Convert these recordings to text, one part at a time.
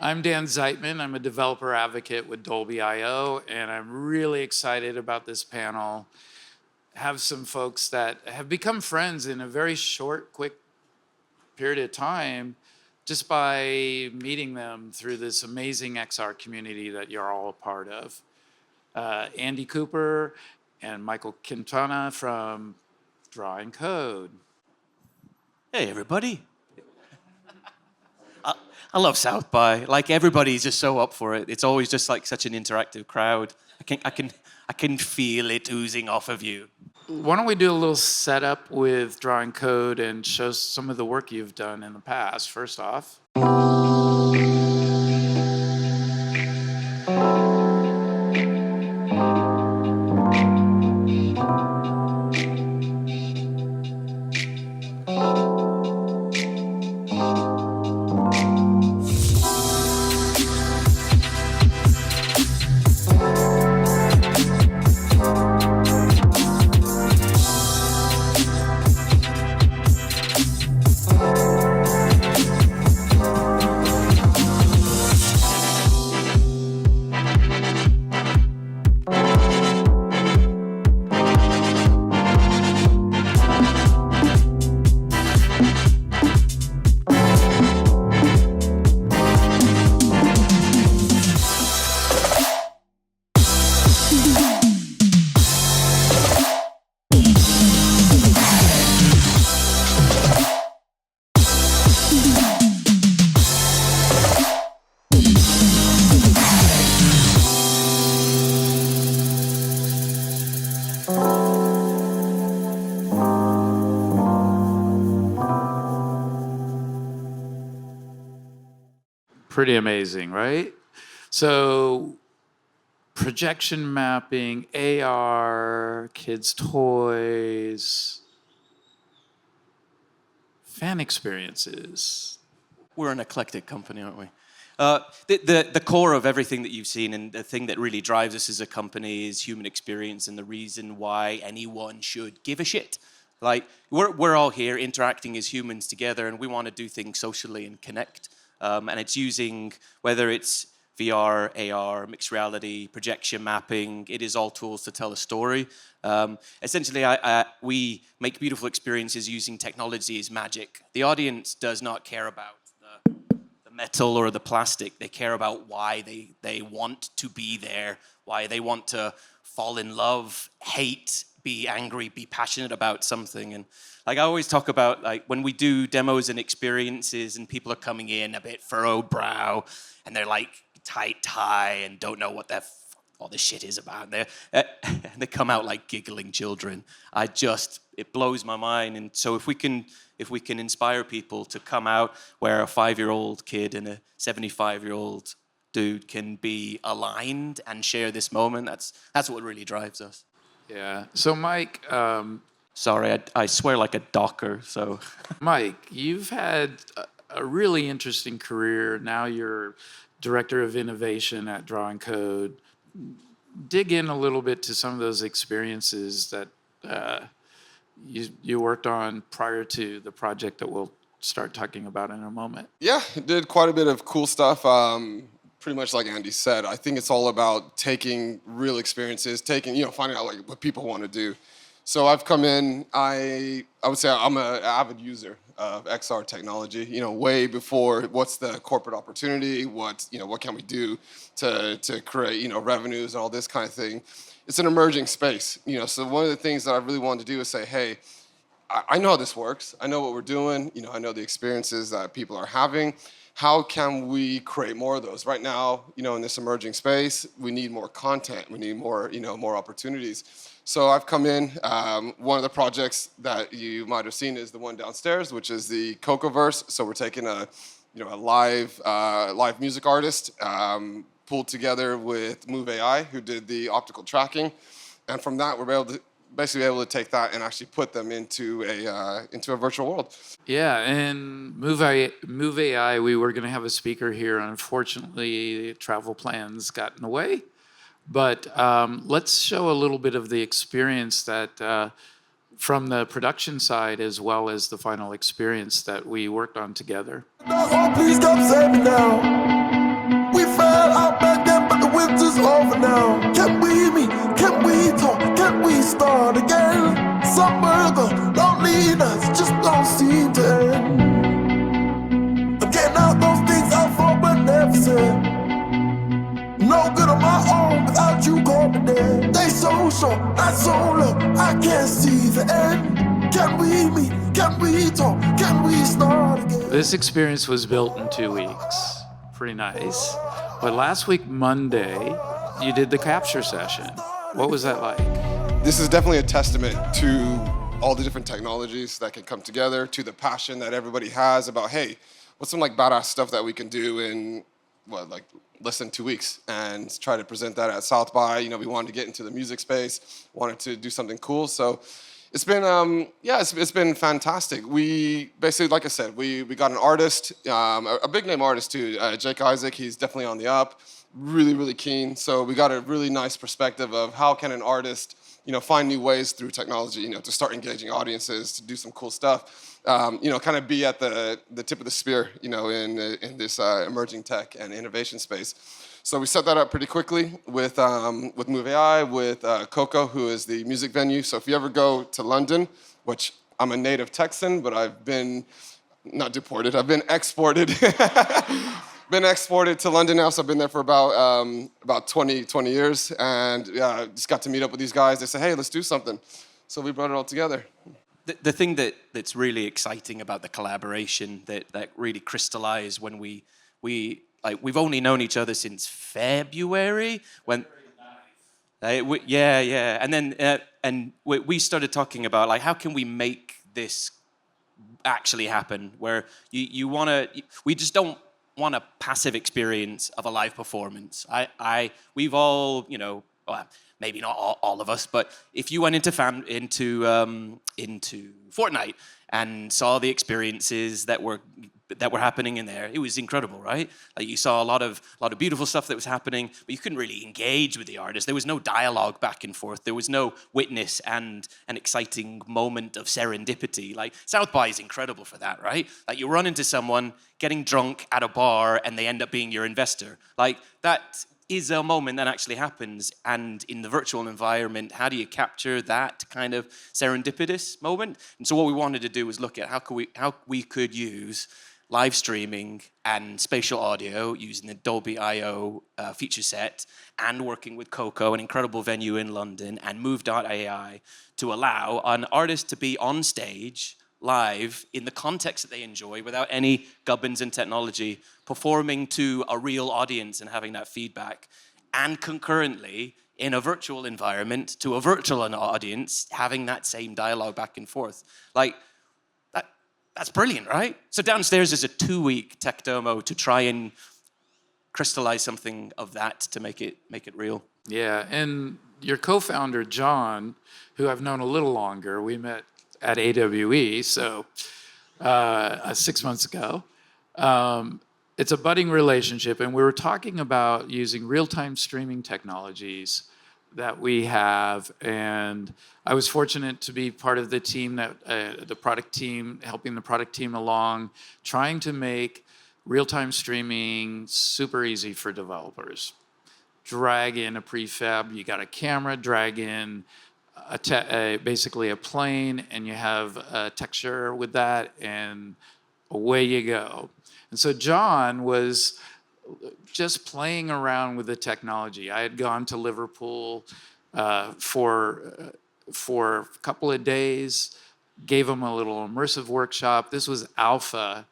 I'm Dan Zeitman. I'm a developer advocate with Dolby.io, and I'm really excited about this panel. Have some folks that have become friends in a very short, quick period of time just by meeting them through this amazing XR community that you're all a part of. Andy Cooper and Michael Quintana from Drawing Code. Hey, everybody. I love South by. Like, everybody's just so up for it. It's always just like such an interactive crowd. I can feel it oozing off of you. Why don't we do a little setup with Drawing Code and show some of the work you've done in the past, first off. Pretty amazing, right? So projection mapping, AR, kids' toys, fan experiences. We're an eclectic company, aren't we? The core of everything that you've seen and the thing that really drives us as a company is human experience and the reason why anyone should give a shit. Like, we're all here interacting as humans together, and we want to do things socially and connect. And it's using, whether it's VR, AR, mixed reality, projection mapping, it is all tools to tell a story. Essentially, we make beautiful experiences using technology as magic. The audience does not care about the metal or the plastic. They care about why they want to be there, why they want to fall in love, hate, be angry, be passionate about something. And like I always talk about, like when we do demos and experiences and people are coming in a bit furrowed brow and they're like tight tie and don't know what all this shit is about. They come out like giggling children. It blows my mind. And so if we can inspire people to come out where a 5-year-old kid and a 75-year-old dude can be aligned and share this moment, that's what really drives us. Yeah. So Mike, sorry, I swear like a docker. So Mike, you've had a really interesting career. Now you're director of innovation at Drawing Code. Dig in a little bit to some of those experiences that you worked on prior to the project that we'll start talking about in a moment. Yeah, did quite a bit of cool stuff. Pretty much like Andy said, I think it's all about taking real experiences, finding out like what people want to do. So I've come in, I would say I'm an avid user of XR technology, way before what's the corporate opportunity, what can we do to create, revenues and all this kind of thing. It's an emerging space, so one of the things that I really wanted to do is say, hey, I know how this works. I know what we're doing. I know the experiences that people are having. How can we create more of those? Right now, in this emerging space, we need more content. We need more, more opportunities. So I've come in. One of the projects that you might have seen is the one downstairs, which is the Coco-verse. So we're taking a live music artist, pulled together with Move.AI, who did the optical tracking, and from that we're able to take that and actually put them into a virtual world. Yeah, and Move.AI, we were going to have a speaker here. Unfortunately, travel plans got in the way. But let's show a little bit of the experience that from the production side as well as the final experience that we worked on together. Oh, please come save me now. I'll beg them, but the winter's over now. Can we meet? Can we talk? Can we start again? Summer don't lead us, just don't seem to end. I'm getting out those things I thought were never said. No good on my own without you coming there. They so short, not so long, I can't see the end. Can we meet? Can we talk? Can we start again? This experience was built in 2 weeks. Pretty nice. But last week, Monday, you did the capture session. What was that like? This is definitely a testament to all the different technologies that can come together, to the passion that everybody has about, hey, what's some like badass stuff that we can do in, like less than 2 weeks, and try to present that at South by. You know, we wanted to get into the music space, wanted to do something cool. So it's been, it's been fantastic. We basically, like I said, we got an artist, a big name artist too, Jake Isaac. He's definitely on the up, really, really keen. So we got a really nice perspective of how can an artist, you know, find new ways through technology, you know, to start engaging audiences, to do some cool stuff, you know, kind of be at the tip of the spear, you know, in this emerging tech and innovation space. So we set that up pretty quickly with Move.AI, with Koko, who is the music venue. So if you ever go to London, which I'm a native Texan, but I've been, not deported, I've been exported. Been exported to London now, so I've been there for about 20 years, and yeah, just got to meet up with these guys. They said, hey, let's do something. So we brought it all together. The thing that's really exciting about the collaboration that really crystallized when we've only known each other since February when and then we started talking about like how can we make this actually happen, where we just don't want a passive experience of a live performance. We've all, you know, well, maybe not all of us, but if you went into Fortnite and saw the experiences that were happening in there, it was incredible, right? Like you saw a lot of beautiful stuff that was happening, but you couldn't really engage with the artist. There was no dialogue back and forth. There was no witness and an exciting moment of serendipity. Like South by is incredible for that, right? Like you run into someone getting drunk at a bar and they end up being your investor. Like that is a moment that actually happens, and in the virtual environment, how do you capture that kind of serendipitous moment? And so what we wanted to do was look at how we could use live streaming and spatial audio using the Dolby IO feature set, and working with Koko, an incredible venue in London, and Move.AI to allow an artist to be on stage live in the context that they enjoy without any gubbins and technology, performing to a real audience and having that feedback, and concurrently in a virtual environment to a virtual audience having that same dialogue back and forth. Like that's brilliant, right? So downstairs is a 2-week tech demo to try and crystallize something of that to make it real. Yeah, and your co-founder, John, who I've known a little longer, we met at AWE, so 6 months ago. It's a budding relationship, and we were talking about using real-time streaming technologies that we have, and I was fortunate to be part of the team the product team, helping the product team along, trying to make real-time streaming super easy for developers. Drag in a prefab, you got a camera, drag in basically a plane, and you have a texture with that, and away you go. And so John was just playing around with the technology. I had gone to Liverpool for a couple of days, gave him a little immersive workshop. This was alpha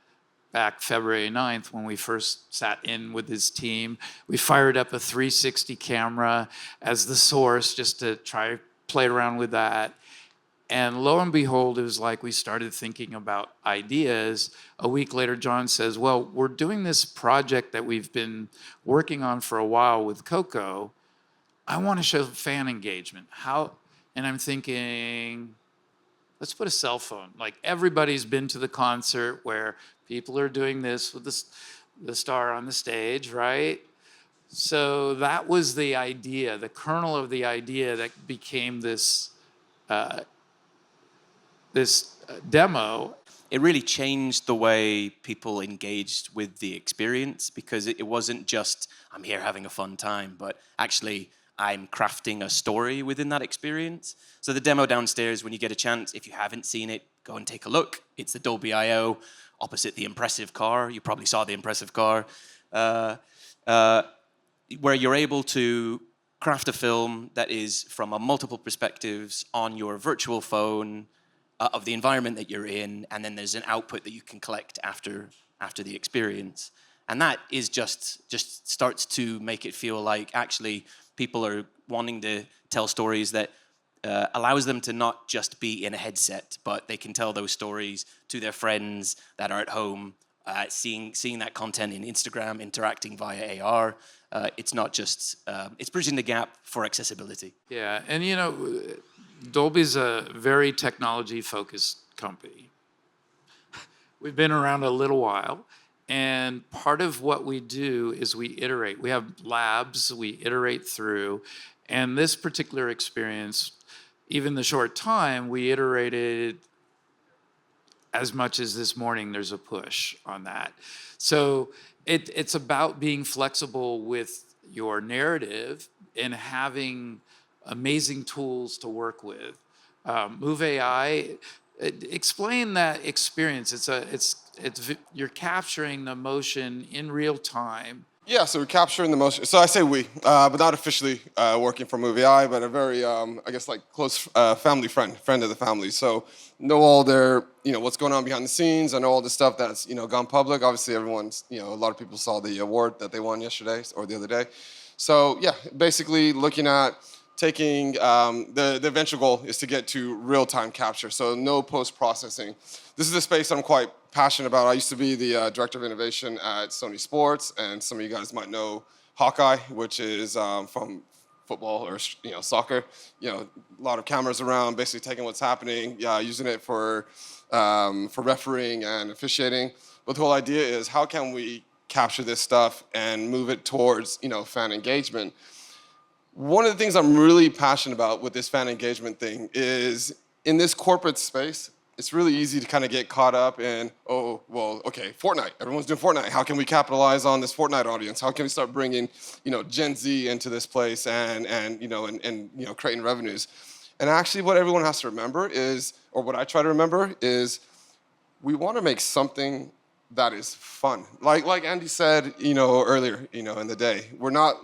back February 9th when we first sat in with his team. We fired up a 360 camera as the source just to try play around with that. And lo and behold, it was like we started thinking about ideas. A week later, John says, well, we're doing this project that we've been working on for a while with Koko. I want to show fan engagement. How? And I'm thinking, let's put a cell phone. Like everybody's been to the concert where people are doing this with the star on the stage, right? So that was the idea, the kernel of the idea that became this demo. it really changed the way people engaged with the experience, because it wasn't just, I'm here having a fun time, but actually I'm crafting a story within that experience. So the demo downstairs, when you get a chance, if you haven't seen it, go and take a look. It's the Dolby I/O opposite the impressive car. You probably saw the impressive car. Where you're able to craft a film that is from a multiple perspectives on your virtual phone of the environment that you're in, and then there's an output that you can collect after the experience. And that is just starts to make it feel like actually people are wanting to tell stories that allows them to not just be in a headset, but they can tell those stories to their friends that are at home, seeing that content in Instagram, interacting via AR. It's not just, it's bridging the gap for accessibility. Yeah, and Dolby's a very technology-focused company. We've been around a little while, and part of what we do is we iterate. We have labs we iterate through, and this particular experience, even the short time, we iterated as much as this morning there's a push on that. So it's about being flexible with your narrative and having amazing tools to work with. Move.AI, explain that experience. You're capturing the motion in real time. Yeah, so we're capturing the motion. So I say we, but not officially working for Move.AI, but a very, I guess, like close family friend of the family. So know all their, what's going on behind the scenes. I know all the stuff that's, gone public. Obviously, everyone's, a lot of people saw the award that they won yesterday or the other day. So yeah, basically looking at taking the eventual goal is to get to real-time capture. So no post-processing. This is a space I'm quite passionate about. I used to be the director of innovation at Sony Sports, and some of you guys might know Hawkeye, which is from football or soccer. A lot of cameras around, basically taking what's happening, using it for refereeing and officiating. But the whole idea is how can we capture this stuff and move it towards fan engagement. One of the things I'm really passionate about with this fan engagement thing is in this corporate space, it's really easy to kind of get caught up in, Fortnite. Everyone's doing Fortnite. How can we capitalize on this Fortnite audience? How can we start bringing, Gen Z into this place and creating revenues? And actually what everyone has to remember is, or what I try to remember is, we want to make something that is fun. Like Andy said, earlier, in the day, we're not,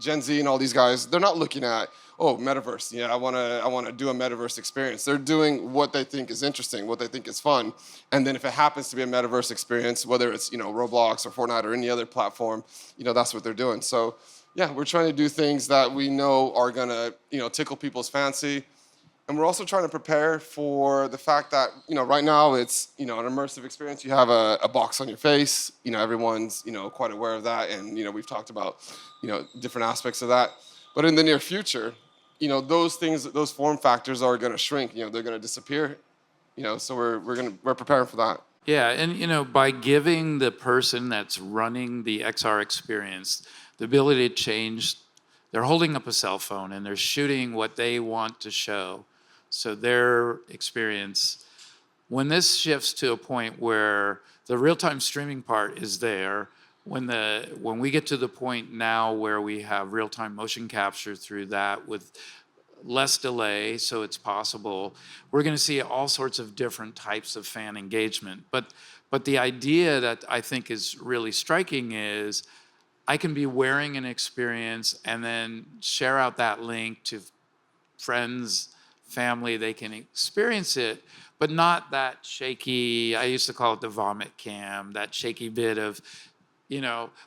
Gen Z and all these guys, they're not looking at, metaverse. Yeah, I want to do a metaverse experience. They're doing what they think is interesting, what they think is fun. And then if it happens to be a metaverse experience, whether it's, Roblox or Fortnite or any other platform, that's what they're doing. So yeah, we're trying to do things that we know are gonna, tickle people's fancy. And we're also trying to prepare for the fact that, right now it's, an immersive experience. You have a box on your face. Everyone's, quite aware of that. And, we've talked about, different aspects of that. But in the near future, those things, those form factors are going to shrink. They're going to disappear. So we're preparing for that. Yeah, and by giving the person that's running the XR experience the ability to change, they're holding up a cell phone and they're shooting what they want to show. So their experience, when this shifts to a point where the real-time streaming part is there, when we get to the point now where we have real-time motion capture through that with less delay, so it's possible, we're going to see all sorts of different types of fan engagement. But the idea that I think is really striking is I can be wearing an experience and then share out that link to friends, family, they can experience it, but not that shaky, I used to call it the vomit cam, that shaky bit of,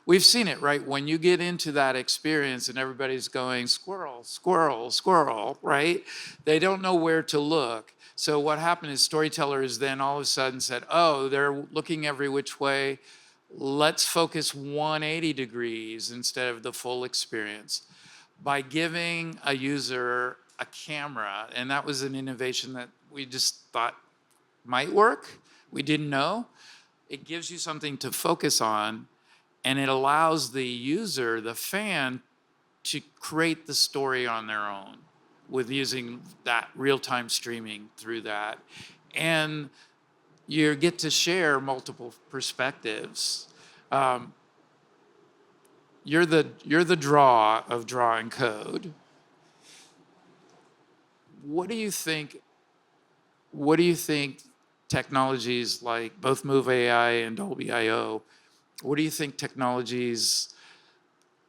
we've seen it, right? When you get into that experience and everybody's going, squirrel, squirrel, squirrel, right? They don't know where to look. So what happened is storytellers then all of a sudden said, they're looking every which way. Let's focus 180 degrees instead of the full experience. By giving a user a camera, and that was an innovation that we just thought might work, we didn't know. It gives you something to focus on, and it allows the user, the fan, to create the story on their own with using that real-time streaming through that. And you get to share multiple perspectives. Um, you're the draw of drawing code. What do you think? What do you think technologies like both Move.AI and Dolby IO? What do you think technologies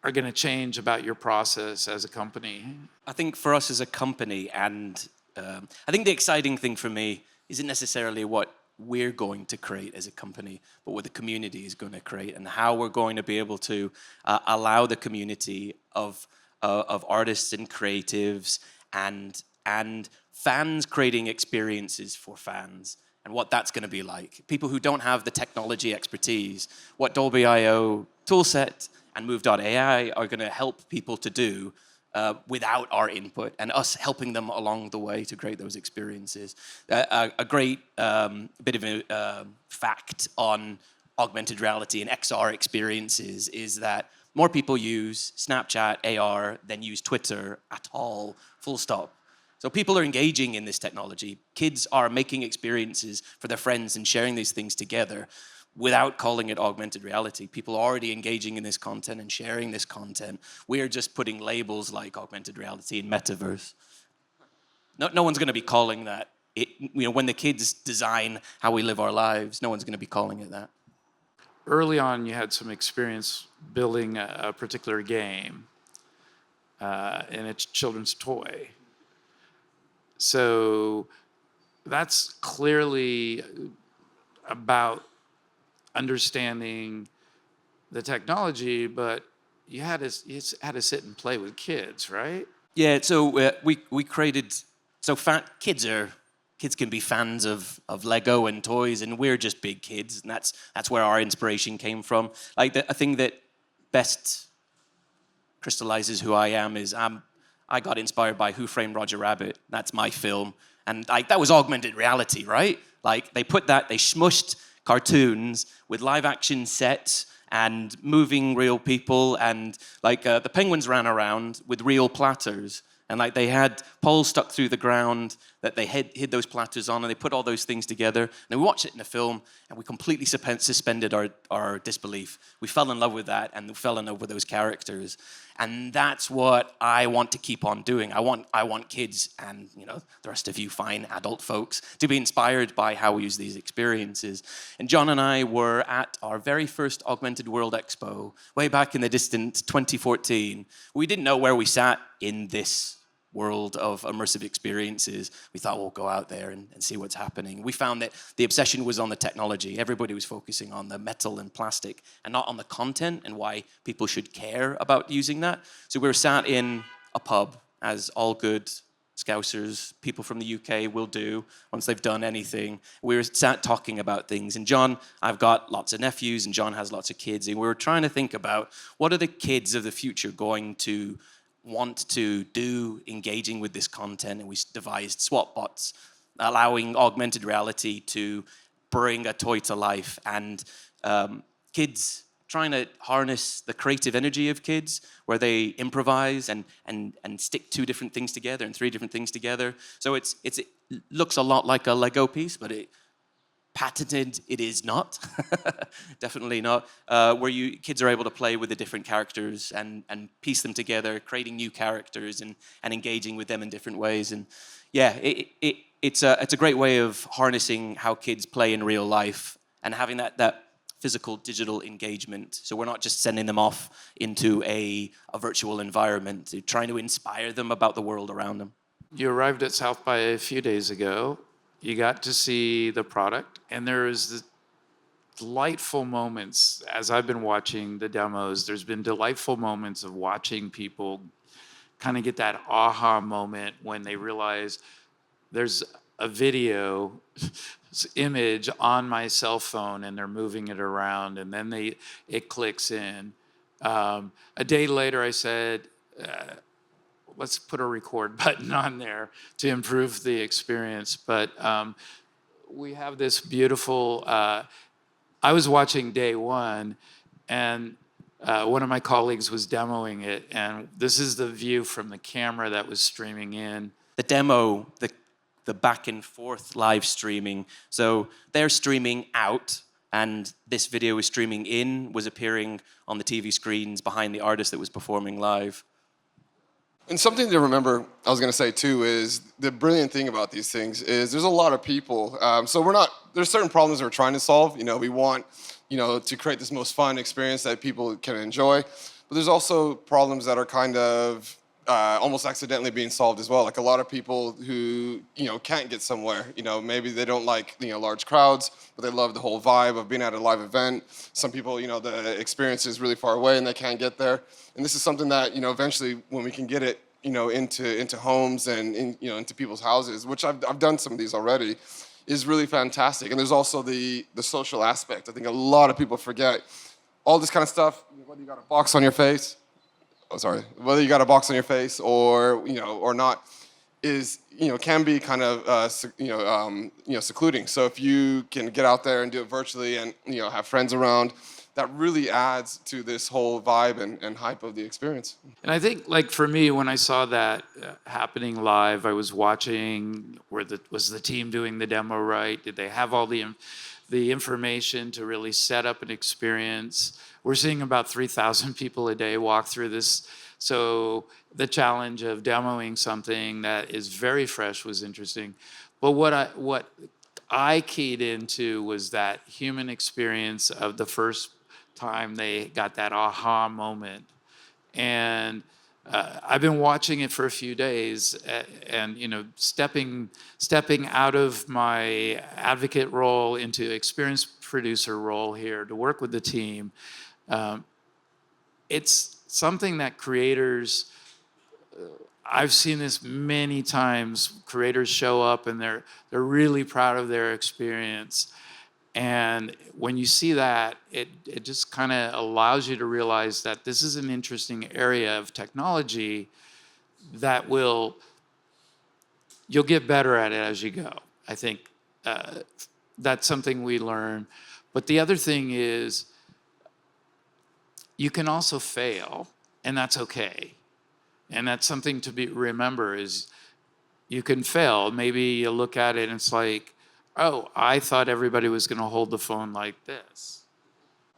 are going to change about your process as a company? I think for us as a company, and I think the exciting thing for me isn't necessarily what we're going to create as a company, but what the community is going to create, and how we're going to be able to allow the community of artists and creatives and fans creating experiences for fans, and what that's going to be like. People who don't have the technology expertise, what Dolby IO toolset and Move.AI are going to help people to do without our input, and us helping them along the way to create those experiences. A great bit of a fact on augmented reality and XR experiences is that more people use Snapchat AR than use Twitter at all, full stop. So people are engaging in this technology. Kids are making experiences for their friends and sharing these things together without calling it augmented reality. People are already engaging in this content and sharing this content. We're just putting labels like augmented reality and metaverse. No one's going to be calling that. When the kids design how we live our lives, no one's going to be calling it that. Early on, you had some experience building a particular game, and it's children's toy. So that's clearly about understanding the technology, but you had to sit and play with kids, right? Yeah, so we created, so kids can be fans of Lego and toys, and we're just big kids, and that's where our inspiration came from. Like a thing that best crystallizes who I am is I got inspired by Who Framed Roger Rabbit. That's my film, and like that was augmented reality, right? Like they smushed cartoons with live action sets and moving real people, and like the penguins ran around with real platters, and like they had poles stuck through the ground that they hid those platters on, and they put all those things together, and we watched it in a film, and we completely suspended our disbelief. We fell in love with that, and we fell in love with those characters, and that's what I want to keep on doing. I want kids and the rest of you fine adult folks to be inspired by how we use these experiences. And John and I were at our very first Augmented World Expo way back in the distant 2014. We didn't know where we sat in this world of immersive experiences. We thought we'll go out there and see what's happening. We found that the obsession was on the technology. Everybody was focusing on the metal and plastic and not on the content and why people should care about using that. So we were sat in a pub, as all good Scousers, people from the UK will do once they've done anything. We were sat talking about things. And John, I've got lots of nephews, and John has lots of kids. And we were trying to think about what are the kids of the future going to want to do engaging with this content, and we devised swap bots, allowing augmented reality to bring a toy to life, and kids trying to harness the creative energy of kids where they improvise and stick two different things together and three different things together. So it looks a lot like a Lego piece, but patented it is not. Definitely not. Where kids are able to play with the different characters and piece them together, creating new characters and engaging with them in different ways. And yeah, it's a great way of harnessing how kids play in real life and having that physical digital engagement. So we're not just sending them off into a virtual environment, trying to inspire them about the world around them. You arrived at South by a few days ago. You got to see the product, and there is the delightful moments. As I've been watching the demos, there's been delightful moments of watching people kind of get that aha moment when they realize there's a video image on my cell phone and they're moving it around, and then it clicks in. A day later, I said, let's put a record button on there to improve the experience. But we have this beautiful, I was watching day one, and one of my colleagues was demoing it, and this is the view from the camera that was streaming in. The demo, the back and forth live streaming. So they're streaming out, and this video is streaming in, was appearing on the TV screens behind the artist that was performing live. And something to remember, I was going to say too, is the brilliant thing about these things is there's a lot of people. So there's certain problems we're trying to solve. We want, to create this most fun experience that people can enjoy. But there's also problems that are kind of almost accidentally being solved as well. Like a lot of people who, can't get somewhere. Maybe they don't like, large crowds, but they love the whole vibe of being at a live event. Some people, the experience is really far away and they can't get there. And this is something that, eventually when we can get it, into homes and into people's houses, which I've done some of these already, is really fantastic. And there's also the social aspect. I think a lot of people forget all this kind of stuff, whether you got a box on your face, whether you got a box on your face or not, is can be kind of secluding. So if you can get out there and do it virtually and have friends around, that really adds to this whole vibe and hype of the experience. And I think, like for me, when I saw that happening live, I was watching was the team doing the demo right? Did they have all the information to really set up an experience? We're seeing about 3,000 people a day walk through this. So the challenge of demoing something that is very fresh was interesting. But what I keyed into was that human experience of the first time they got that aha moment. And I've been watching it for a few days, and stepping out of my advocate role into experienced producer role here to work with the team. It's something that creators, I've seen this many times. Creators show up and they're really proud of their experience. And when you see that, it just kind of allows you to realize that this is an interesting area of technology that you'll get better at it as you go. I think that's something we learn. But the other thing is, you can also fail, and that's okay. And that's something to remember is you can fail. Maybe you look at it and it's like, oh, I thought everybody was going to hold the phone like this.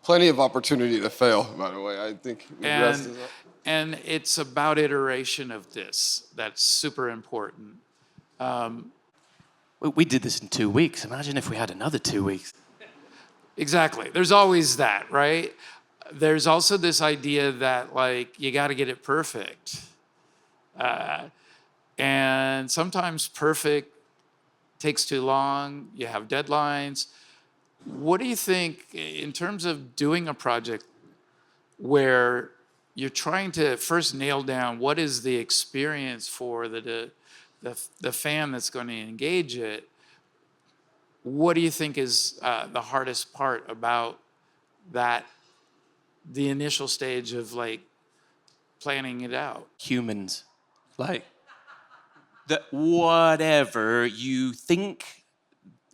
Plenty of opportunity to fail, by the way. I think and it's about iteration of this. That's super important. We did this in 2 weeks. Imagine if we had another 2 weeks. Exactly. There's always that, right? There's also this idea that, like, you got to get it perfect. And sometimes perfect takes too long. You have deadlines. What do you think in terms of doing a project where you're trying to first nail down what is the experience for the fan that's going to engage it? What do you think is the hardest part about that, the initial stage of like planning it out? Humans, like that whatever you think,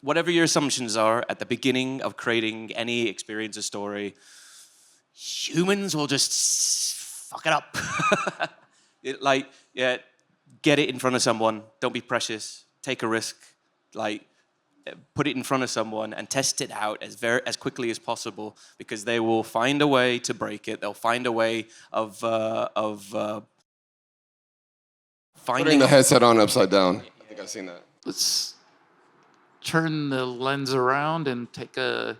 whatever your assumptions are at the beginning of creating any experience or story, humans will just fuck it up. Get it in front of someone. Don't be precious. Take a risk. Put it in front of someone and test it out as quickly as possible, because they will find a way to break it. They'll find a way of putting the headset on upside down. I think I've seen that. Let's turn the lens around and take a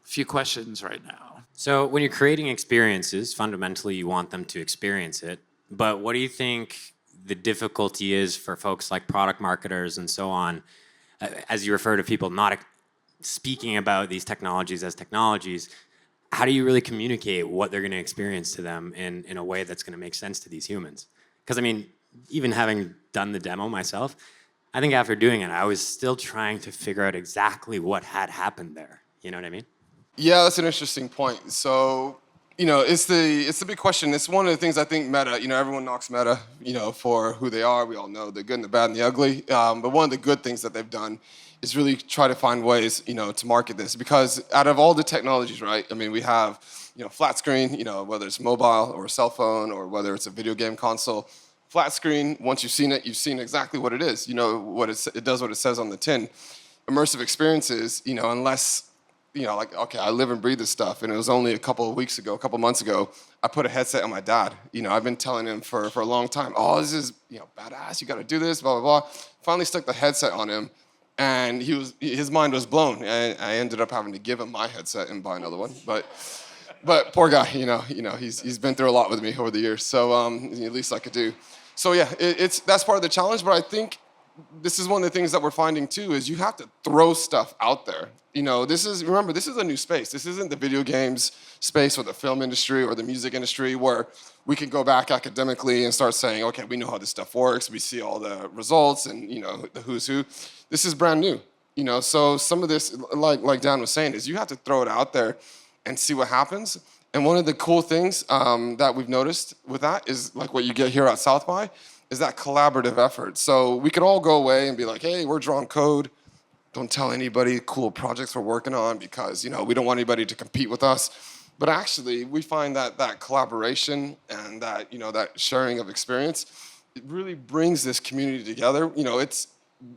few questions right now. So when you're creating experiences, fundamentally you want them to experience it. But what do you think the difficulty is for folks like product marketers and so on, as you refer to people not speaking about these technologies as technologies? How do you really communicate what they're going to experience to them in a way that's going to make sense to these humans? Because, I mean, even having done the demo myself, I think after doing it, I was still trying to figure out exactly what had happened there. You know what I mean? Yeah, that's an interesting point. So, it's the big question. It's one of the things I think Meta, everyone knocks Meta, for who they are. We all know the good and the bad and the ugly. But one of the good things that they've done is really try to find ways, to market this. Because out of all the technologies, right, I mean, we have, flat screen, whether it's mobile or a cell phone or whether it's a video game console. Flat screen, once you've seen it, you've seen exactly what it is. You know what it does what it says on the tin. Immersive experiences, you know, unless, you know, like, okay, I live and breathe this stuff, and it was only a couple of months ago, I put a headset on my dad. You know, I've been telling him for a long time, oh, this is, you know, badass, you gotta do this, blah, blah, blah. Finally stuck the headset on him, and his mind was blown. And I ended up having to give him my headset and buy another one. But poor guy, you know, he's been through a lot with me over the years, so at least I could do. So yeah, that's part of the challenge, but I think this is one of the things that we're finding too, is you have to throw stuff out there. You know, remember, this is a new space. This isn't the video games space or the film industry or the music industry where we can go back academically and start saying, okay, we know how this stuff works. We see all the results and, you know, the who's who. This is brand new, you know, so some of this, like Dan was saying, is you have to throw it out there and see what happens. And one of the cool things that we've noticed with that is like what you get here at South by, is that collaborative effort. So we could all go away and be like, hey, we're drawing code. Don't tell anybody cool projects we're working on because, you know, we don't want anybody to compete with us. But actually, we find that collaboration and that, you know, that sharing of experience, it really brings this community together. You know,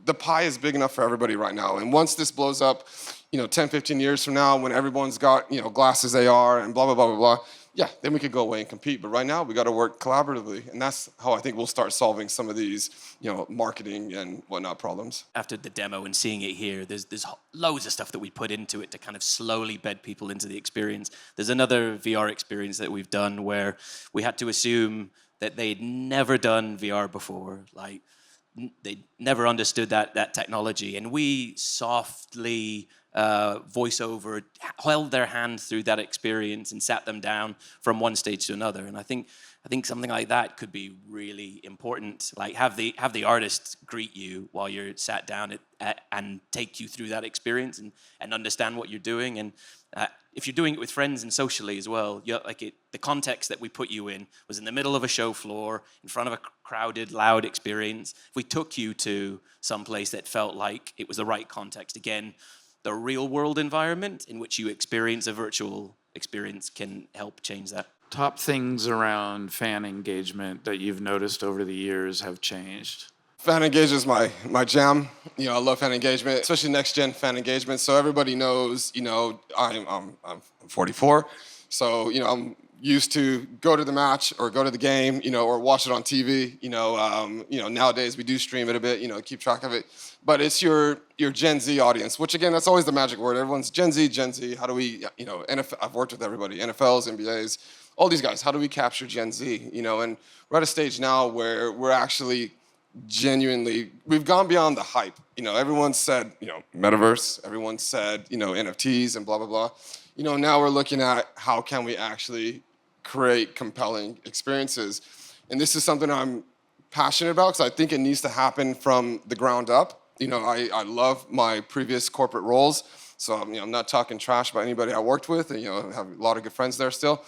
the pie is big enough for everybody right now. And once this blows up, you know, 10, 15 years from now, when everyone's got, you know, glasses AR and blah, blah, blah, blah, blah, yeah, then we could go away and compete. But right now, we got to work collaboratively. And that's how I think we'll start solving some of these, you know, marketing and whatnot problems. After the demo and seeing it here, there's loads of stuff that we put into it to kind of slowly bed people into the experience. There's another VR experience that we've done where we had to assume that they'd never done VR before. Like, they never understood that technology. And we softly voiceover held their hand through that experience and sat them down from one stage to another. And I think something like that could be really important. Like have the artist greet you while you're sat down and take you through that experience and understand what you're doing. And if you're doing it with friends and socially as well, the context that we put you in was in the middle of a show floor, in front of a crowded, loud experience. If we took you to some place that felt like it was the right context, again, the real world environment in which you experience a virtual experience can help change that. Top things around fan engagement that you've noticed over the years have changed? Fan engagement is my jam. You know, I love fan engagement, especially next gen fan engagement. So everybody knows, you know, I'm 44, so you know I'm used to go to the match or go to the game, you know, or watch it on TV. You know, nowadays we do stream it a bit, you know, keep track of it. But it's your Gen Z audience, which again, that's always the magic word. Everyone's Gen Z. How do we, you know, I've worked with everybody, NFLs, NBAs, all these guys. How do we capture Gen Z? You know, and we're at a stage now where we're actually genuinely, we've gone beyond the hype. You know, everyone said, you know, metaverse. Everyone said, you know, NFTs and blah, blah, blah. You know, now we're looking at how can we actually create compelling experiences. And this is something I'm passionate about because I think it needs to happen from the ground up. You know, I love my previous corporate roles. So, you know, I'm not talking trash about anybody I worked with. And, you know, I have a lot of good friends there still.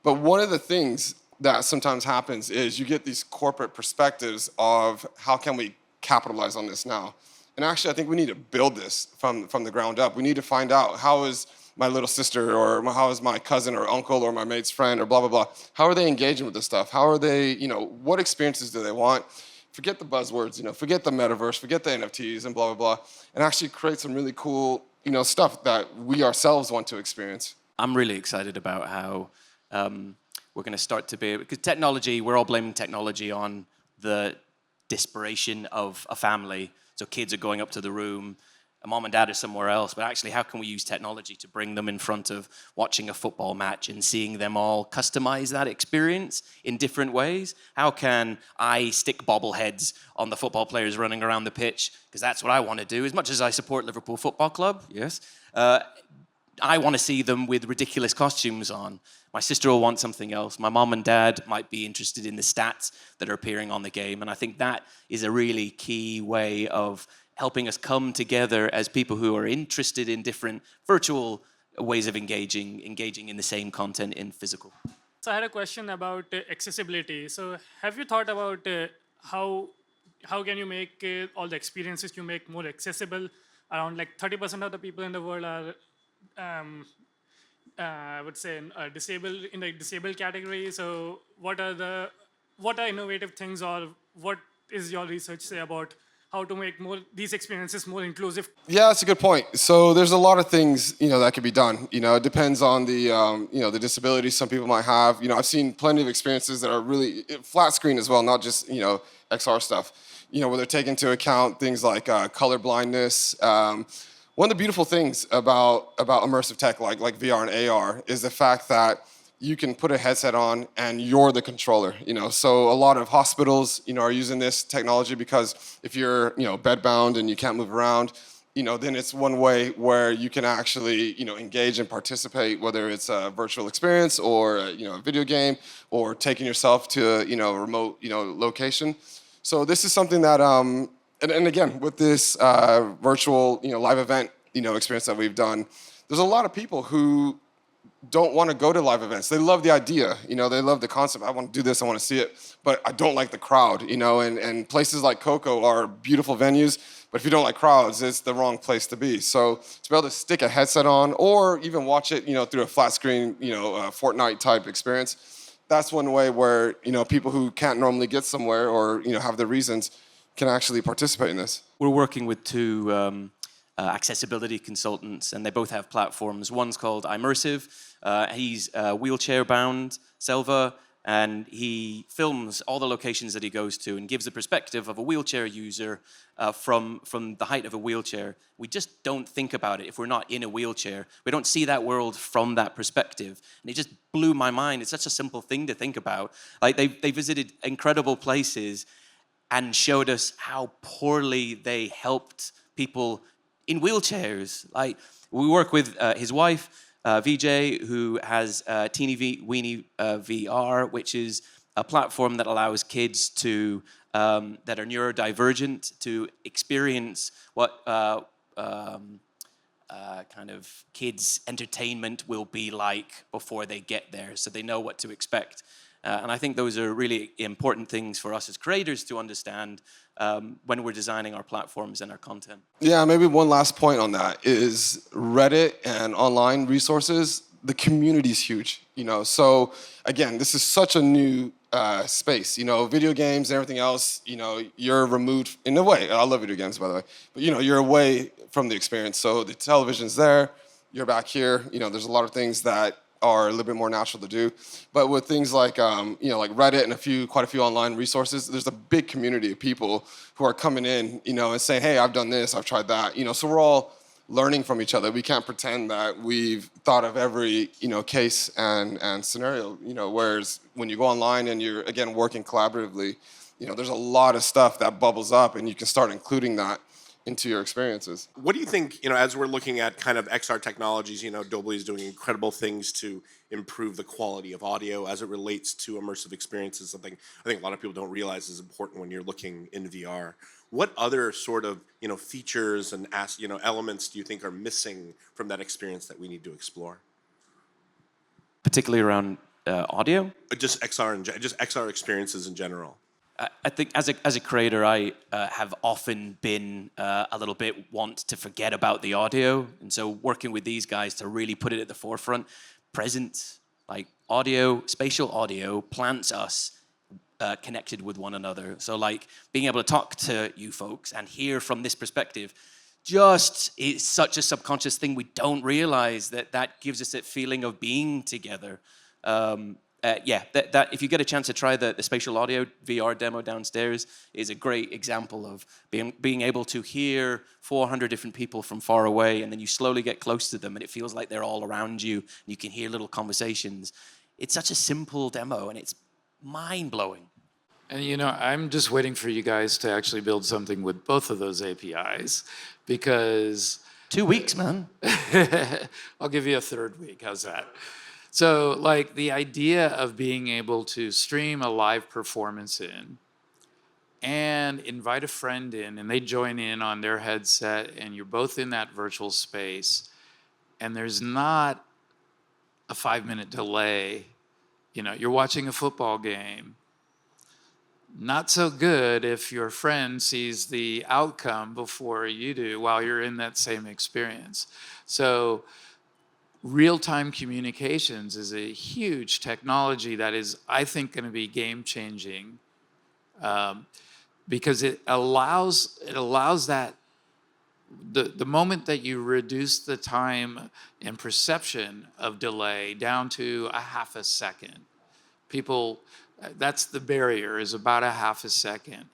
But one of the things that sometimes happens is you get these corporate perspectives of how can we capitalize on this now. And actually, I think we need to build this from the ground up. We need to find out how is my little sister or how is my cousin or uncle or my mate's friend or blah, blah, blah. How are they engaging with this stuff? How are they, you know, what experiences do they want? Forget the buzzwords, you know, forget the metaverse, forget the NFTs and blah, blah, blah, and actually create some really cool, you know, stuff that we ourselves want to experience. I'm really excited about how we're going to start to be, because technology, we're all blaming technology on the desperation of a family. So kids are going up to the room, mom and dad are somewhere else, but actually how can we use technology to bring them in front of watching a football match and seeing them all customize that experience in different ways? How can I stick bobbleheads on the football players running around the pitch? Because that's what I want to do. As much as I support Liverpool Football Club, yes, I want to see them with ridiculous costumes on. My sister will want something else. My mom and dad might be interested in the stats that are appearing on the game. And I think that is a really key way of helping us come together as people who are interested in different virtual ways of engaging in the same content in physical. So I had a question about accessibility. So have you thought about how can you make all the experiences you make more accessible? Around like 30% of the people in the world are I would say disabled in the disabled category. So what are the what are innovative things, or what is your research say about how to make these experiences more inclusive? Yeah, that's a good point. So there's a lot of things, that can be done. It depends on the, the disabilities some people might have. I've seen plenty of experiences that are really flat screen as well, not just, XR stuff. Where they're taking into account things like color blindness. One of the beautiful things about immersive tech like VR and AR is the fact that you can put a headset on and you're the controller. So a lot of hospitals, are using this technology because if you're, bedbound and you can't move around, then it's one way where you can actually, engage and participate, whether it's a virtual experience or, a video game or taking yourself to a, remote, location. So this is something that, and again, with this virtual, live event, experience that we've done, there's a lot of people who don't want to go to live events. They love the idea, they love the concept. I want to do this, I want to see it, but I don't like the crowd, and places like Koko are beautiful venues, but if you don't like crowds, it's the wrong place to be. So to be able to stick a headset on or even watch it, through a flat screen, Fortnite type experience, that's one way where, people who can't normally get somewhere or, have the reasons can actually participate in this. We're working with two accessibility consultants, and they both have platforms. One's called Immersive. He's wheelchair-bound, Selva, and he films all the locations that he goes to and gives the perspective of a wheelchair user from the height of a wheelchair. We just don't think about it if we're not in a wheelchair. We don't see that world from that perspective. And it just blew my mind. It's such a simple thing to think about. Like they visited incredible places and showed us how poorly they helped people in wheelchairs. Like, we work with his wife, VJ, who has Teeny Weeny VR, which is a platform that allows kids to that are neurodivergent to experience what kind of kids' entertainment will be like before they get there, so they know what to expect. And I think those are really important things for us as creators to understand when we're designing our platforms and our content. Yeah, maybe one last point on that is Reddit and online resources. The community is huge, So again, this is such a new space. Video games and everything else. You're removed in a way. I love video games, by the way, but you're away from the experience. So the television's there. You're back here. There's a lot of things that are a little bit more natural to do. But with things like, like Reddit and quite a few online resources, there's a big community of people who are coming in, and saying, hey, I've done this, I've tried that. So we're all learning from each other. We can't pretend that we've thought of every, case and scenario, whereas when you go online and you're, again, working collaboratively, there's a lot of stuff that bubbles up and you can start including that into your experiences. What do you think, as we're looking at kind of XR technologies, Dolby is doing incredible things to improve the quality of audio as it relates to immersive experiences, something I think a lot of people don't realize is important when you're looking in VR. What other sort of, features and, elements do you think are missing from that experience that we need to explore? Particularly around audio? Just XR experiences in general. I think as a creator, I have often been a little bit want to forget about the audio. And so working with these guys to really put it at the forefront, presence, like audio, spatial audio plants us connected with one another. So like being able to talk to you folks and hear from this perspective, it's such a subconscious thing. We don't realize that gives us that feeling of being together. That if you get a chance to try the spatial audio VR demo downstairs, is a great example of being able to hear 400 different people from far away, and then you slowly get close to them and it feels like they're all around you and you can hear little conversations. It's such a simple demo and it's mind-blowing. And I'm just waiting for you guys to actually build something with both of those APIs, because 2 weeks, man. I'll give you a third week. How's that? So, like, the idea of being able to stream a live performance in and invite a friend in, and they join in on their headset, and you're both in that virtual space, and there's not a 5-minute delay. You're watching a football game. Not so good if your friend sees the outcome before you do while you're in that same experience. So real-time communications is a huge technology that is, I think, going to be game-changing, because it allows that the moment that you reduce the time and perception of delay down to a half a second, that's the barrier, is about a half a second.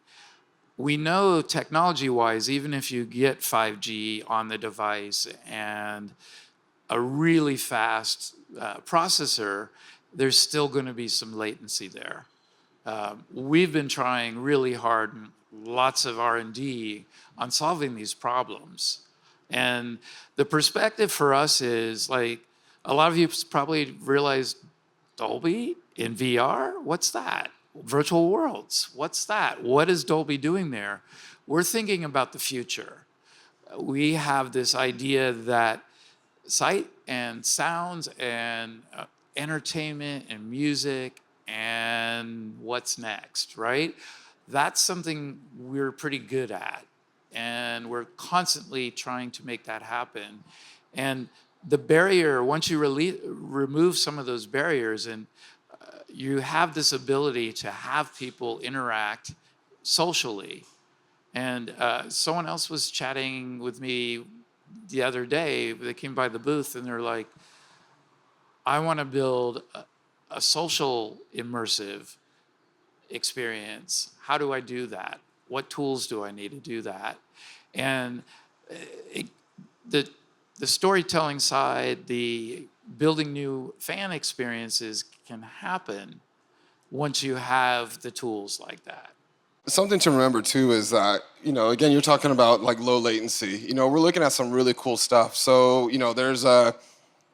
We know technology-wise, even if you get 5G on the device and a really fast processor, there's still going to be some latency there. We've been trying really hard, and lots of R&D on solving these problems. And the perspective for us is, like, a lot of you probably realized Dolby in VR? What's that? Virtual worlds, what's that? What is Dolby doing there? We're thinking about the future. We have this idea that sight and sounds and entertainment and music and what's next, right? That's something we're pretty good at. And we're constantly trying to make that happen. And the barrier, once you remove some of those barriers, and you have this ability to have people interact socially. And someone else was chatting with me the other day. They came by the booth and they're like, I want to build a social immersive experience. How do I do that? What tools do I need to do that? And the storytelling side, the building new fan experiences can happen once you have the tools like that. Something to remember too is that, again, you're talking about like low latency. We're looking at some really cool stuff. So, there's a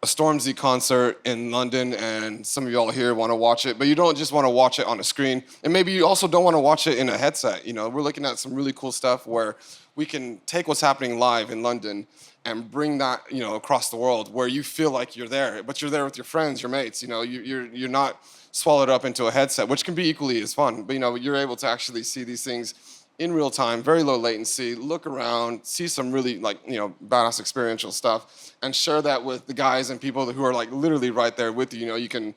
Stormzy concert in London, and some of y'all here want to watch it, but you don't just want to watch it on a screen. And maybe you also don't want to watch it in a headset. We're looking at some really cool stuff where we can take what's happening live in London and bring that, across the world, where you feel like you're there, but you're there with your friends, your mates. You're not swallowed up into a headset, which can be equally as fun. But you're able to actually see these things in real time, very low latency, look around, see some really badass experiential stuff, and share that with the guys and people who are like literally right there with you. You can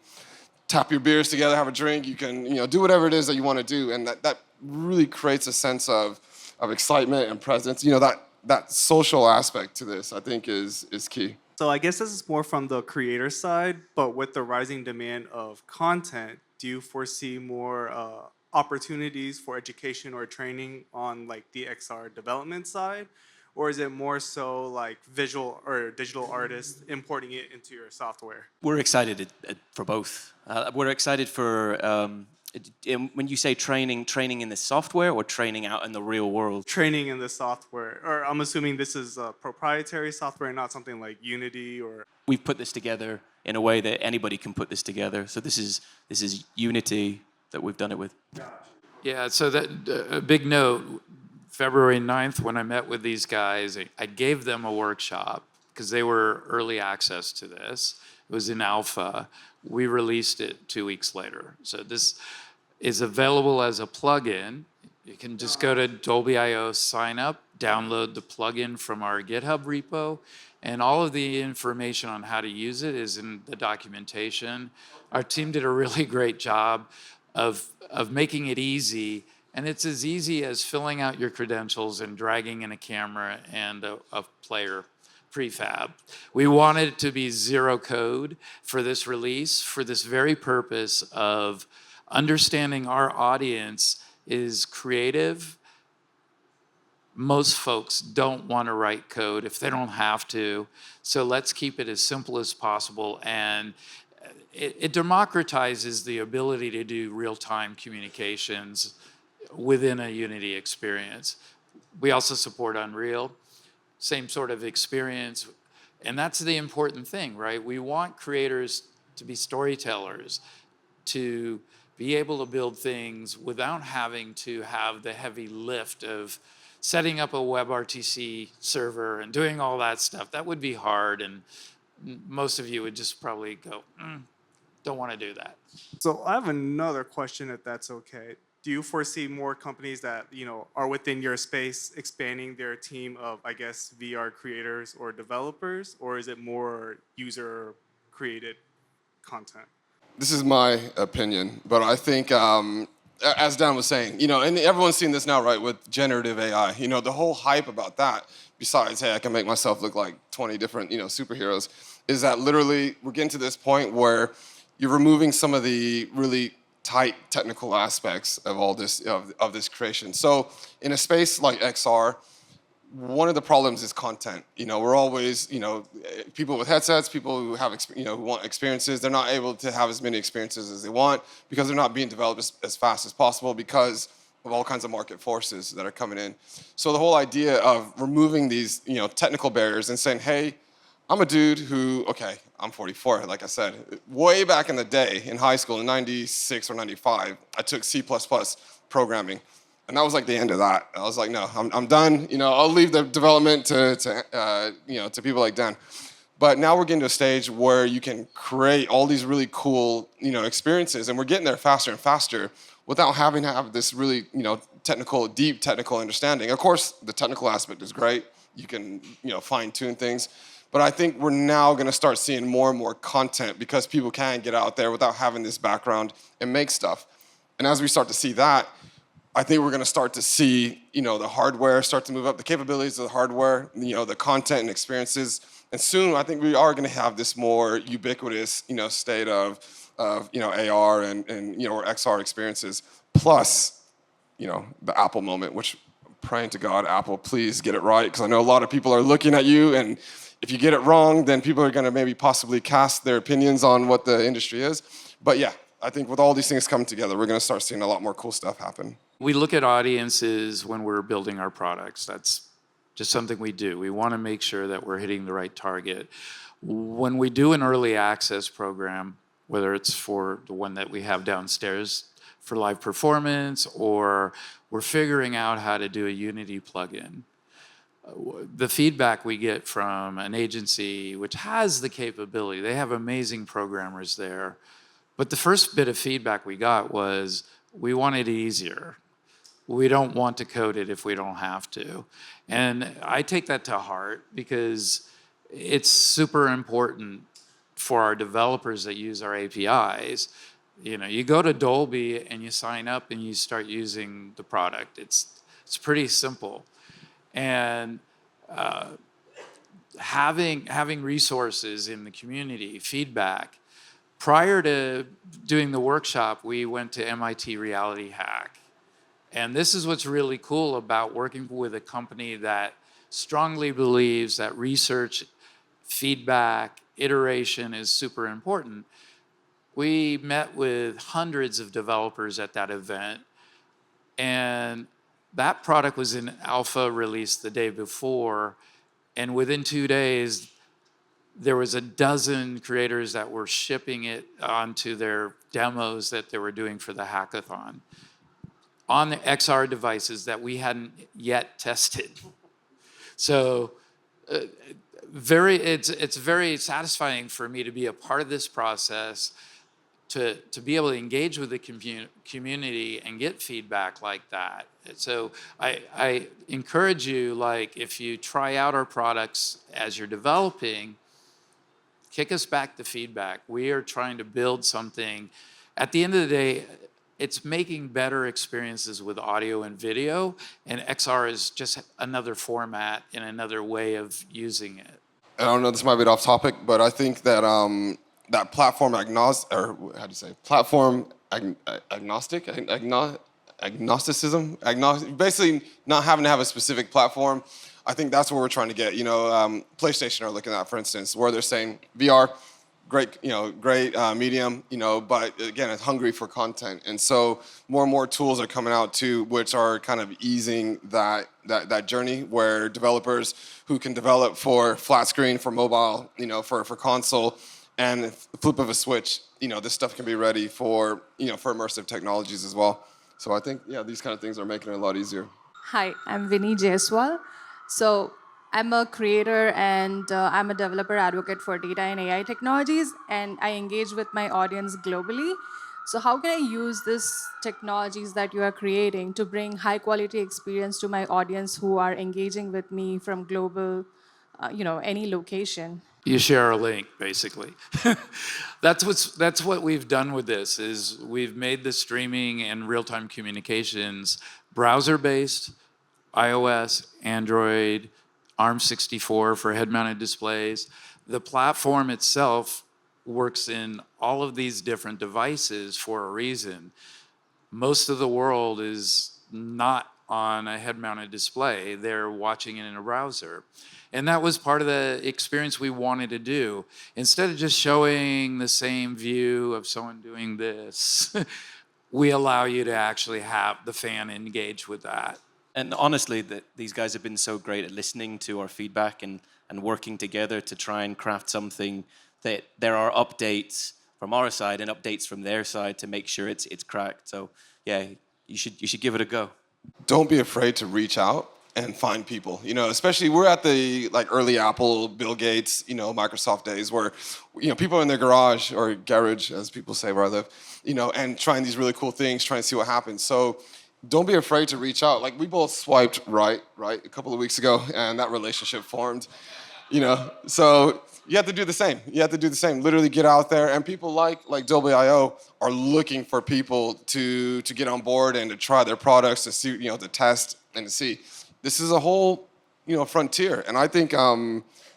tap your beers together, have a drink, you can do whatever it is that you want to do, and that really creates a sense of excitement and presence. That social aspect to this, I think, is key. So I guess this is more from the creator side, but with the rising demand of content, do you foresee more opportunities for education or training on like the XR development side? Or is it more so like visual or digital artists importing it into your software? We're excited for both. We're excited for, when you say training in the software or training out in the real world? Training in the software, or I'm assuming this is proprietary software, not something like Unity or... We've put this together in a way that anybody can put this together. So this is Unity that we've done it with. Yeah, so that a big note, February 9th, when I met with these guys, I gave them a workshop because they were early access to this. It was in alpha. We released it 2 weeks later. So this is available as a plugin. You can just go to Dolby.io, sign up, download the plugin from our GitHub repo, and all of the information on how to use it is in the documentation. Our team did a really great job of making it easy, and it's as easy as filling out your credentials and dragging in a camera and a player prefab. We wanted it to be zero code for this release, for this very purpose of understanding our audience is creative. Most folks don't want to write code if they don't have to, so let's keep it as simple as possible, and it democratizes the ability to do real-time communications within a Unity experience. We also support Unreal, same sort of experience, and that's the important thing, right? We want creators to be storytellers, to be able to build things without having to have the heavy lift of setting up a WebRTC server and doing all that stuff. That would be hard, and most of you would just probably go, don't want to do that. So I have another question, if that's okay. do you foresee more companies that are within your space expanding their team of, I guess, VR creators or developers, or is it more user-created content? This is my opinion, but I think, as Dan was saying, and everyone's seen this now, right, with generative AI. The whole hype about that, besides, hey, I can make myself look like 20 different, superheroes, is that literally we're getting to this point where you're removing some of the really tight technical aspects of all this, of this creation. So in a space like XR, one of the problems is content. We're always, people with headsets, people who have, who want experiences, they're not able to have as many experiences as they want because they're not being developed as fast as possible because of all kinds of market forces that are coming in. So the whole idea of removing these, technical barriers and saying, hey, I'm a dude who, okay, I'm 44, like I said. Way back in the day, in high school, in 96 or 95, I took C++ programming. And that was like the end of that. I was like, no, I'm done. I'll leave the development to people like Dan. But now we're getting to a stage where you can create all these really cool, experiences, and we're getting there faster and faster without having to have this really, deep technical understanding. Of course, the technical aspect is great. You can, fine tune things. But I think we're now going to start seeing more and more content because people can get out there without having this background and make stuff. And as we start to see that, I think we're going to start to see, the hardware start to move up, the capabilities of the hardware, the content and experiences. And soon, I think we are going to have this more ubiquitous, state of AR and or XR experiences. Plus, the Apple moment, which I'm praying to God, Apple, please get it right, because I know a lot of people are looking at you, and if you get it wrong, then people are going to maybe possibly cast their opinions on what the industry is. But yeah, I think with all these things coming together, we're going to start seeing a lot more cool stuff happen. We look at audiences when we're building our products. That's just something we do. We want to make sure that we're hitting the right target. When we do an early access program, whether it's for the one that we have downstairs for live performance, or we're figuring out how to do a Unity plugin, the feedback we get from an agency which has the capability, they have amazing programmers there, but the first bit of feedback we got was, we want it easier. We don't want to code it if we don't have to. And I take that to heart because it's super important for our developers that use our APIs. You go to Dolby and you sign up and you start using the product. It's pretty simple. And having resources in the community, feedback. Prior to doing the workshop, we went to MIT Reality Hack. And this is what's really cool about working with a company that strongly believes that research, feedback, iteration is super important. We met with hundreds of developers at that event, and that product was in alpha release the day before, and within 2 days, there was a dozen creators that were shipping it onto their demos that they were doing for the hackathon on the XR devices that we hadn't yet tested. So it's very satisfying for me to be a part of this process, to be able to engage with the community and get feedback like that. So I encourage you, like, if you try out our products as you're developing, kick us back the feedback. We are trying to build something. At the end of the day, it's making better experiences with audio and video, and XR is just another format and another way of using it. I don't know, this might be off topic, but I think that that platform agnosticism, basically not having to have a specific platform. I think that's what we're trying to get. PlayStation are looking at, for instance, where they're saying VR, great medium, but again, it's hungry for content. And so more and more tools are coming out too, which are kind of easing that journey, where developers who can develop for flat screen, for mobile, for console, and flip of a switch, this stuff can be ready for immersive technologies as well. So I think, these kind of things are making it a lot easier. Hi, I'm Vinny Jaiswal. So I'm a creator and I'm a developer advocate for data and AI technologies, and I engage with my audience globally. So how can I use these technologies that you are creating to bring high quality experience to my audience who are engaging with me from global, any location? You share a link, basically. That's what we've done with this, is we've made the streaming and real-time communications browser-based, iOS, Android, ARM64 for head-mounted displays. The platform itself works in all of these different devices for a reason. Most of the world is not on a head-mounted display. They're watching it in a browser. And that was part of the experience we wanted to do. Instead of just showing the same view of someone doing this, we allow you to actually have the fan engage with that. And honestly, these guys have been so great at listening to our feedback and working together to try and craft something that there are updates from our side and updates from their side to make sure it's cracked. So yeah, you should give it a go. Don't be afraid to reach out and find people. Especially we're at the early Apple, Bill Gates, Microsoft days where people are in their garage or garage, as people say where I live, and trying these really cool things, trying to see what happens. So don't be afraid to reach out. Like we both swiped right a couple of weeks ago, and that relationship formed. So you have to do the same. Literally get out there, and people like Dolby.io are looking for people to get on board and to try their products, to see, to test and to see. This is a whole, frontier, and I think,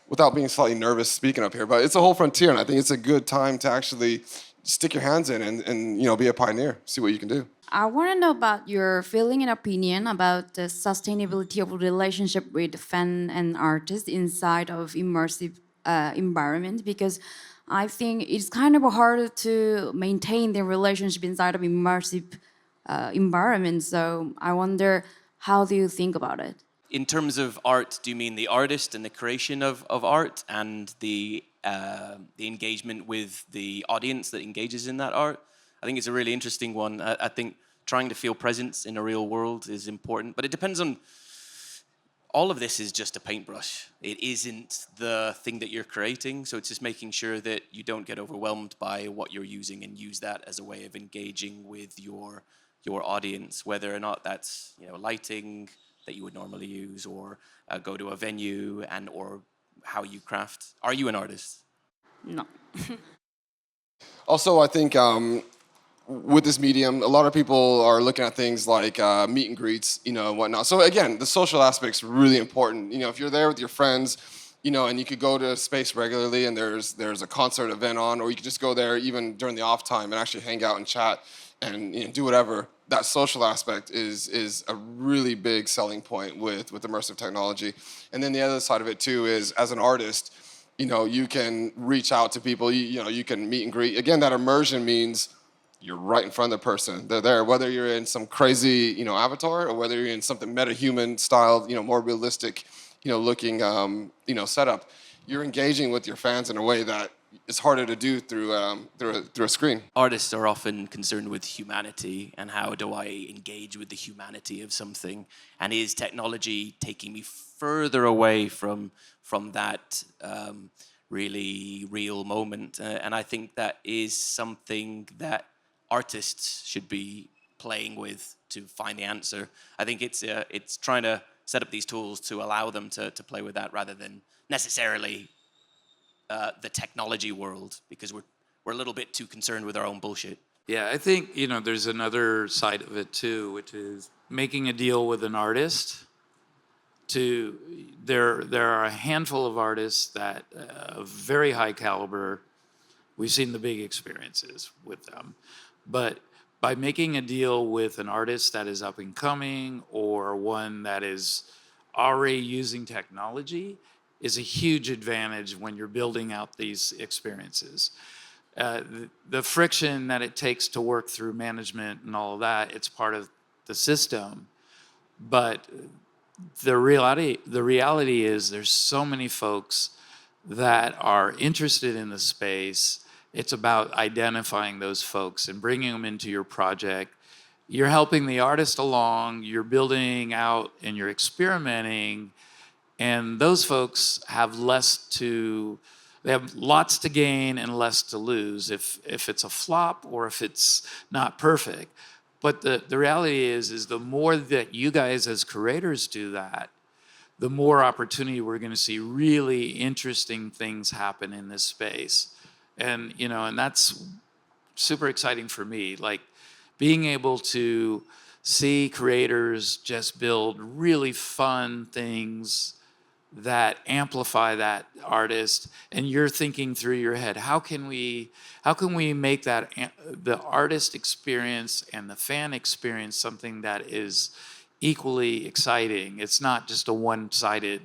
without being slightly nervous speaking up here, but it's a whole frontier, and I think it's a good time to actually stick your hands in and be a pioneer, see what you can do. I want to know about your feeling and opinion about the sustainability of relationship with fan and artist inside of immersive environment, because I think it's kind of hard to maintain the relationship inside of immersive environment. So I wonder, how do you think about it? In terms of art, do you mean the artist and the creation of art and the engagement with the audience that engages in that art? I think it's a really interesting one. I think trying to feel presence in a real world is important, but it depends on, all of this is just a paintbrush. It isn't the thing that you're creating, so it's just making sure that you don't get overwhelmed by what you're using and use that as a way of engaging with your audience, whether or not that's lighting that you would normally use, or go to a venue, and or how you craft. Are you an artist? No. Also, I think with this medium, a lot of people are looking at things like meet and greets, and whatnot. So again, the social aspect's really important. If you're there with your friends, and you could go to space regularly, and there's a concert event on, or you could just go there even during the off time and actually hang out and chat and do whatever. That social aspect is a really big selling point with immersive technology. And then the other side of it too is, as an artist, you can reach out to people, you can meet and greet. Again, that immersion means you're right in front of the person. They're there, whether you're in some crazy, avatar, or whether you're in something meta-human style, more realistic, looking, setup. You're engaging with your fans in a way that is harder to do through a screen. Artists are often concerned with humanity and how do I engage with the humanity of something, and is technology taking me further away from that really real moment? And I think that is something that artists should be playing with to find the answer. I think it's trying to set up these tools to allow them to play with that, rather than necessarily the technology world, because we're a little bit too concerned with our own bullshit. Yeah, I think, there's another side of it too, which is making a deal with an artist. There are a handful of artists that of very high caliber. We've seen the big experiences with them. But by making a deal with an artist that is up and coming, or one that is already using technology, is a huge advantage when you're building out these experiences. The friction that it takes to work through management and all of that, it's part of the system. But the reality is there's so many folks that are interested in the space. It's about identifying those folks and bringing them into your project. You're helping the artist along, you're building out and you're experimenting, and those folks have less to They have lots to gain and less to lose if it's a flop or if it's not perfect. But the reality is the more that you guys as curators do that, the more opportunity we're going to see really interesting things happen in this space. And, and that's super exciting for me. Like being able to see creators just build really fun things that amplify that artist, and you're thinking through your head, how can we make that the artist experience and the fan experience something that is equally exciting? It's not just a one-sided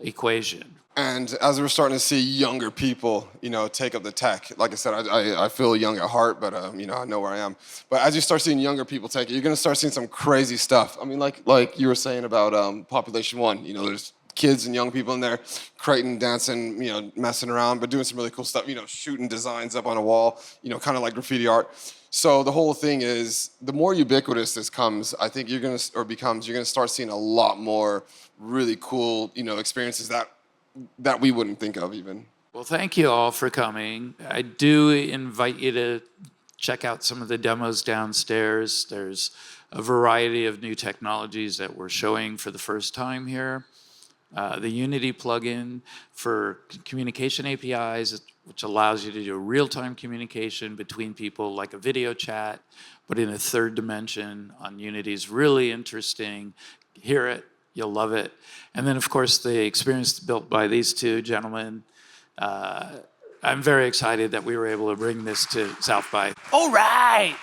equation. And as we're starting to see younger people, take up the tech, like I said, I feel young at heart, but I know where I am. But as you start seeing younger people take it, you're going to start seeing some crazy stuff. I mean, like you were saying about Population One, there's kids and young people in there, creating, dancing, messing around, but doing some really cool stuff, shooting designs up on a wall, kind of like graffiti art. So the whole thing is, the more ubiquitous this comes, I think you're going to start seeing a lot more really cool, experiences that we wouldn't think of even. Well, thank you all for coming. I do invite you to check out some of the demos downstairs. There's a variety of new technologies that we're showing for the first time here. The Unity plugin for communication APIs, which allows you to do real-time communication between people like a video chat, but in a third dimension on Unity, is really interesting. Hear it, you'll love it. And then, of course, the experience built by these two gentlemen. I'm very excited that we were able to bring this to South by. All right.